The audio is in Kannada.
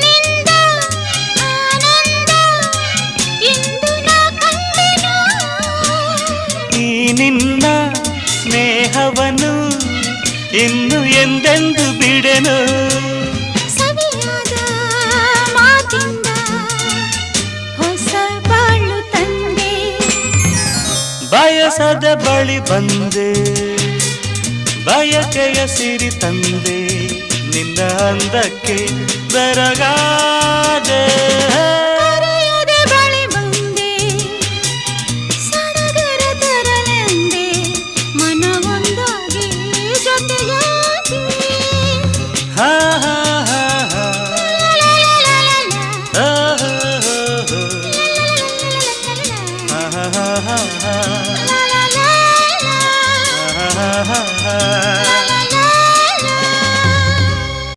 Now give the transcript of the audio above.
ನಿಂದ ಆನಂದ ಇಂದು ನಾ ಕಂಡೆನು. ಈ ನಿನ್ನ ಸ್ನೇಹವನ್ನು ಇನ್ನು ಎಂದೆಂದು ಬಿಡೆನು. ಸವಿಯಾದ ಮಾತಿಂದ ಹೊಸ ಬಾಳು ತಂದೆ. ಬಯಸದ ಬಳಿ ಬಂದೆ, ಬಯಕೆಯ ಸಿರಿ ತಂದೆ, ನಿನ್ನ ಅಂದಕ್ಕೆ ಬೆರಗಾದೆ.